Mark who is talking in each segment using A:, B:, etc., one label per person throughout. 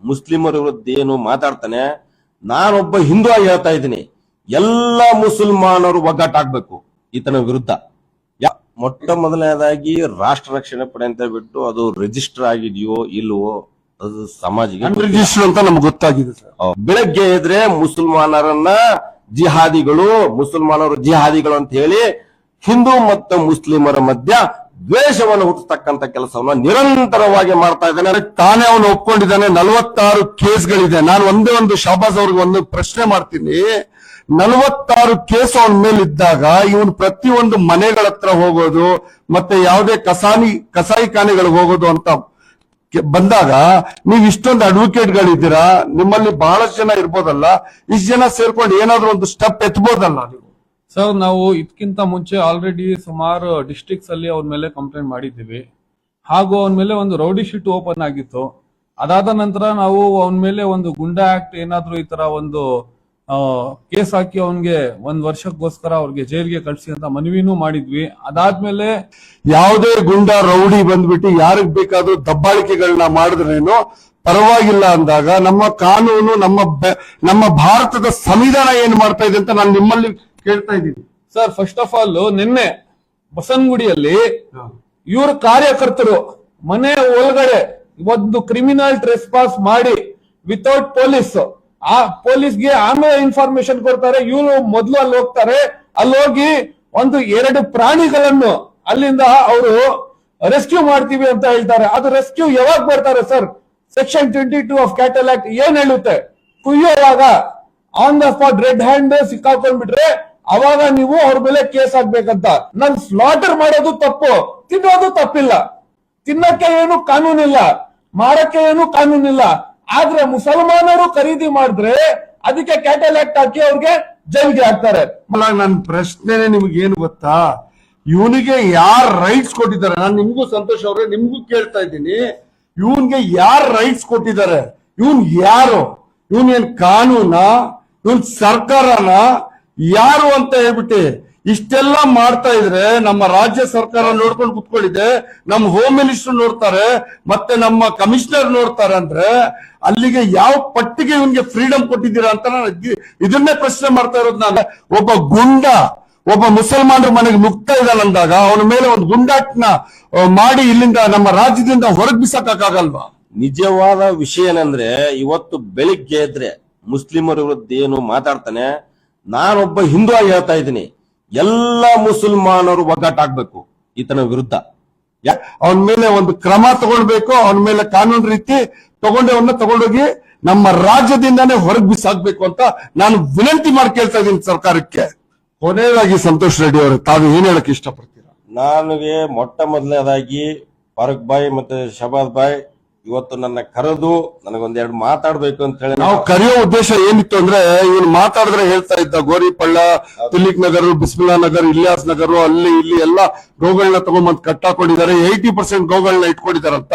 A: ಮುಸ್ಲಿಮರ ವಿರುದ್ಧ ಏನು ಮಾತಾಡ್ತಾನೆ, ನಾನೊಬ್ಬ ಹಿಂದೂ ಆಗಿ ಹೇಳ್ತಾ ಇದ್ದೀನಿ, ಎಲ್ಲ ಮುಸಲ್ಮಾನರು ಒಗ್ಗಟ್ಟಾಗ್ಬೇಕು ಈತನ ವಿರುದ್ಧ. ಮೊಟ್ಟ ಮೊದಲನೇದಾಗಿ ರಾಷ್ಟ್ರ ರಕ್ಷಣೆ ಪಡೆ ಅಂತ ಬಿಟ್ಟು ಅದು ರಿಜಿಸ್ಟರ್ ಆಗಿದೆಯೋ ಇಲ್ವೋ ಅದು ಸಮಾಜಿಗೆ
B: ರಿಜಿಸ್ಟರ್ ಅಂತ ನಮ್ಗೆ ಗೊತ್ತಾಗಿದೆ ಸರ್.
A: ಬೆಳಗ್ಗೆ ಇದ್ರೆ ಮುಸಲ್ಮಾನರನ್ನ ಮುಸಲ್ಮಾನರು ಜಿಹಾದಿಗಳು ಅಂತ ಹೇಳಿ ಹಿಂದೂ ಮತ್ತು ಮುಸ್ಲಿಮರ ಮಧ್ಯ ದ್ವೇಷವನ್ನು ಹುಟ್ಟಿಸ್ತಕ್ಕಂಥ ಕೆಲಸವನ್ನ ನಿರಂತರವಾಗಿ ಮಾಡ್ತಾ ಇದ್ದಾನೆ.
B: ತಾನೇ ಅವನು ಒಪ್ಕೊಂಡಿದ್ದಾನೆ. 46 ಕೇಸ್ಗಳಿದೆ. ನಾನು ಒಂದೇ ಒಂದು ಶಾಬಾಜ್ ಅವ್ರಿಗೆ ಒಂದು ಪ್ರಶ್ನೆ ಮಾಡ್ತೀನಿ. 46 ಕೇಸ್ ಅವನ ಮೇಲೆ ಇದ್ದಾಗ ಇವನು ಪ್ರತಿಯೊಂದು ಮನೆಗಳ ಹತ್ರ ಹೋಗೋದು ಮತ್ತೆ ಯಾವುದೇ ಕಸಾಯಿಖಾನೆಗಳಿಗೆ ಹೋಗೋದು ಅಂತ ಬಂದಾಗ ನೀವು ಇಷ್ಟೊಂದು ಅಡ್ವೊಕೇಟ್ಗಳಿದ್ದೀರಾ, ನಿಮ್ಮಲ್ಲಿ ಬಹಳಷ್ಟು ಜನ ಇರ್ಬೋದಲ್ಲ, ಇಷ್ಟು ಜನ ಸೇರ್ಕೊಂಡು ಏನಾದ್ರೂ ಒಂದು ಸ್ಟೆಪ್ ಎತ್ಬೋದಲ್ಲ ನೀವು?
C: ಸರ್, ನಾವು ಇದಕ್ಕಿಂತ ಮುಂಚೆ ಆಲ್ರೆಡಿ ಸುಮಾರು ಡಿಸ್ಟ್ರಿಕ್ಟ್ಸ್ ಅಲ್ಲಿ ಅವ್ರ ಮೇಲೆ ಕಂಪ್ಲೇಂಟ್ ಮಾಡಿದ್ದೀವಿ. ಹಾಗೂ ಅವನ ಮೇಲೆ ಒಂದು ರೌಡಿ ಶೀಟ್ ಓಪನ್ ಆಗಿತ್ತು. ಅದಾದ ನಂತರ ನಾವು ಅವನ ಮೇಲೆ ಒಂದು ಗುಂಡಾ ಆಕ್ಟ್ ಏನಾದ್ರು ಈ ತರ ಒಂದು ಕೇಸ್ ಹಾಕಿ ಅವನ್ಗೆ 1 ವರ್ಷಕ್ಕೋಸ್ಕರ ಅವ್ರಿಗೆ ಜೈಲ್ಗೆ ಕಳ್ಸಿ ಅಂತ ಮನವಿನೂ ಮಾಡಿದ್ವಿ. ಅದಾದ್ಮೇಲೆ
B: ಯಾವುದೇ ಗುಂಡಾ ರೌಡಿ ಬಂದ್ಬಿಟ್ಟು ಯಾರಿಗ್ ಬೇಕಾದ್ರೂ ದಬ್ಬಾಳಿಕೆಗಳನ್ನ ಮಾಡಿದ್ರೇನು ಪರವಾಗಿಲ್ಲ ಅಂದಾಗ ನಮ್ಮ ಕಾನೂನು ನಮ್ಮ ಭಾರತದ ಸಂವಿಧಾನ ಏನ್ ಮಾಡ್ತಾ ಇದೆ ಅಂತ ನಾನು ನಿಮ್ಮಲ್ಲಿ ಕೇಳ್ತಾ ಇದ್ದೀನಿ.
C: ಸರ್, ಫಸ್ಟ್ ಆಫ್ ಆಲ್ ನಿನ್ನೆ ಬಸವನಗುಡಿಯಲ್ಲಿ ಇವ್ರ ಕಾರ್ಯಕರ್ತರು ಮನೆ ಒಳಗಡೆ ಒಂದು ಕ್ರಿಮಿನಲ್ ಟ್ರೆಸ್ಪಾಸ್ ಮಾಡಿ ವಿತೌಟ್ ಪೊಲೀಸ್, ಆ ಪೊಲೀಸ್ಗೆ ಆಮೇಲೆ ಇನ್ಫಾರ್ಮೇಶನ್ ಕೊಡ್ತಾರೆ. ಇವರು ಮೊದಲು ಅಲ್ಲಿ ಹೋಗ್ತಾರೆ. ಅಲ್ಲಿ ಹೋಗಿ 1-2 ಪ್ರಾಣಿಗಳನ್ನು ಅಲ್ಲಿಂದ ಅವರು ರೆಸ್ಕ್ಯೂ ಮಾಡ್ತೀವಿ ಅಂತ ಹೇಳ್ತಾರೆ. ಅದು ರೆಸ್ಕ್ಯೂ ಯಾವಾಗ ಬರ್ತಾರೆ sir? Section 22 of cattle act ಏನ್ ಹೇಳುತ್ತೆ? ಕುಯ್ಯೋವಾಗ on the spot red hand ಸಿಕ್ಕಾಕೊಂಡ್ಬಿಟ್ರೆ ಅವಾಗ ನೀವು ಅವ್ರ ಮೇಲೆ ಕೇಸ್ ಹಾಕ್ಬೇಕಂತ. ನನ್ ಸ್ಲಾಟರ್ ಮಾಡೋದು ತಪ್ಪು, ತಿನ್ನೋದು ತಪ್ಪಿಲ್ಲ. ತಿನ್ನಕ್ಕೆ ಏನು ಕಾನೂನಿಲ್ಲ, ಮಾರಕ್ಕೆ ಏನು ಕಾನೂನಿಲ್ಲ. ಆದ್ರೆ ಮುಸಲ್ಮಾನರು ಖರೀದಿ ಮಾಡಿದ್ರೆ ಅದಕ್ಕೆ ಕ್ಯಾಟಲ್ ಆಕ್ಟ್ ಹಾಕಿ ಅವ್ರಿಗೆ ಜೈಲ್ಗೆ ಹಾಕ್ತಾರೆ.
B: ನನ್ನ ಪ್ರಶ್ನೆನೇ ನಿಮ್ಗೆ ಏನು ಗೊತ್ತಾ? ಇವನಿಗೆ ಯಾರ್ ರೈಟ್ಸ್ ಕೊಟ್ಟಿದ್ದಾರೆ? ನಾನು ನಿಮ್ಗೂ ಸಂತೋಷ್ ಅವ್ರೆ ನಿಮ್ಗೂ ಕೇಳ್ತಾ ಇದ್ದೀನಿ, ಇವನ್ಗೆ ಯಾರ್ ರೈಟ್ಸ್ ಕೊಟ್ಟಿದ್ದಾರೆ? ಇವನ್ ಯಾರು? ಇವನ್ ಏನ್ ಕಾನೂನಾ? ಇವನ್ ಸರ್ಕಾರನ? ಯಾರು ಅಂತ ಹೇಳ್ಬಿಟ್ಟು ಇಷ್ಟೆಲ್ಲ ಮಾಡ್ತಾ ಇದ್ರೆ ನಮ್ಮ ರಾಜ್ಯ ಸರ್ಕಾರ ನೋಡ್ಕೊಂಡು ಕುತ್ಕೊಂಡಿದೆ, ನಮ್ಮ ಹೋಮ್ ಮಿನಿಸ್ಟರ್ ನೋಡ್ತಾರೆ, ಮತ್ತೆ ನಮ್ಮ ಕಮಿಷನರ್ ನೋಡ್ತಾರೆ. ಅಂದ್ರೆ ಅಲ್ಲಿಗೆ ಯಾವ ಪಟ್ಟಿಗೆ ಇವನ್ಗೆ ಫ್ರೀಡಮ್ ಕೊಟ್ಟಿದ್ದೀರಾ ಅಂತ ನಾನು ಇದನ್ನೇ ಪ್ರಶ್ನೆ ಮಾಡ್ತಾ ಇರೋದು. ನಾನು ಒಬ್ಬ ಒಬ್ಬ ಮುಸಲ್ಮಾನರ ಮನೆಗೆ ನುಗ್ತಾ ಇದ್ದಾನಂದಾಗ ಅವನ ಮೇಲೆ ಒಂದು ಗುಂಡಾಟ್ನ ಮಾಡಿ ಇಲ್ಲಿಂದ ನಮ್ಮ ರಾಜ್ಯದಿಂದ ಹೊರಗೆ ಬಿಸಾಕಕ್ಕಾಗಲ್ವಾ?
A: ನಿಜವಾದ ವಿಷಯ ಏನಂದ್ರೆ, ಇವತ್ತು ಬೆಳಿಗ್ಗೆ ಇದ್ರೆ ಮುಸ್ಲಿಮರ ವಿರುದ್ಧ ಏನು ಮಾತಾಡ್ತಾನೆ, ನಾನೊಬ್ಬ ಹಿಂದೂ ಆಗಿ ಹೇಳ್ತಾ ಇದ್ದೀನಿ, ಎಲ್ಲ ಮುಸಲ್ಮಾನರು ಒಗ್ಗಟ್ಟಾಗ್ಬೇಕು ಈತನ ವಿರುದ್ಧ.
B: ಅವನ ಮೇಲೆ ಒಂದು ಕ್ರಮ ತಗೊಳ್ಬೇಕು. ಅವನ ಮೇಲೆ ಕಾನೂನು ರೀತಿ ತಗೊಂಡೋಗಿ ನಮ್ಮ ರಾಜ್ಯದಿಂದಾನೇ ಹೊರಗೆ ಬಿಸಾಕ್ಬೇಕು ಅಂತ ನಾನು ವಿನಂತಿ ಮಾಡಿ ಕೇಳ್ತಾ ಇದ್ದೀನಿ ಸರ್ಕಾರಕ್ಕೆ. ಕೊನೆಯದಾಗಿ ಸಂತೋಷ್ ರೆಡ್ಡಿ ಅವರು ತಾವು ಏನ್ ಹೇಳಕ್ ಇಷ್ಟಪಡ್ತೀರಾ?
A: ನನಗೆ ಮೊಟ್ಟ ಮೊದಲನೇದಾಗಿ ಫಾರೂಕ್ ಬಾಯ್ ಮತ್ತೆ ಶಬಾದ್ ಬಾಯ್ ಇವತ್ತು ನನ್ನ ಕರೆದು ನನಗೊಂದೆರಡು ಮಾತಾಡ್ಬೇಕು ಅಂತ ಹೇಳಿ.
B: ನಾವು ಕರೆಯೋ ಉದ್ದೇಶ ಏನಿತ್ತು ಅಂದ್ರೆ, ಇವನು ಮಾತಾಡಿದ್ರೆ ಹೇಳ್ತಾ ಇದ್ದ ಗೋರಿಪಳ್ಳ, ತಿಲಿಕ್ ನಗರ್, ಬಿಸ್ಮಿಲ್ಲಾ ನಗರ್, ಇಲಿಯಾಸ್ ನಗರ್, ಅಲ್ಲಿ ಇಲ್ಲಿ ಎಲ್ಲ ಗೋಗಳನ್ನ ತಗೊಂಡ್ಬಂದು ಕಟ್ಟಾಕೊಂಡಿದ್ದಾರೆ. 80% ಗೋಗಳನ್ನ ಇಟ್ಕೊಂಡಿದಾರಂತ.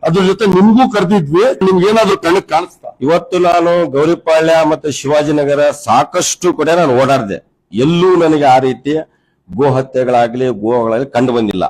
B: ಅದ್ರ ಜೊತೆ ನಿಮ್ಗೂ ಕರೆದಿದ್ವಿ. ನಿಮ್ಗೆ ಏನಾದ್ರು ಕಣ್ಣಕ್ ಕಾಣಿಸ್ತಾ?
A: ಇವತ್ತು ನಾನು ಗೌರಿಪಾಳ್ಯ ಮತ್ತೆ ಶಿವಾಜಿನಗರ ಸಾಕಷ್ಟು ಕಡೆ ನಾನು ಓಡಾಡಿದೆ. ಎಲ್ಲೂ ನನಗೆ ಆ ರೀತಿ ಗೋ ಹತ್ಯೆಗಳಾಗ್ಲಿ ಗೋಗಳಾಗ್ಲಿ ಕಂಡು ಬಂದಿಲ್ಲ.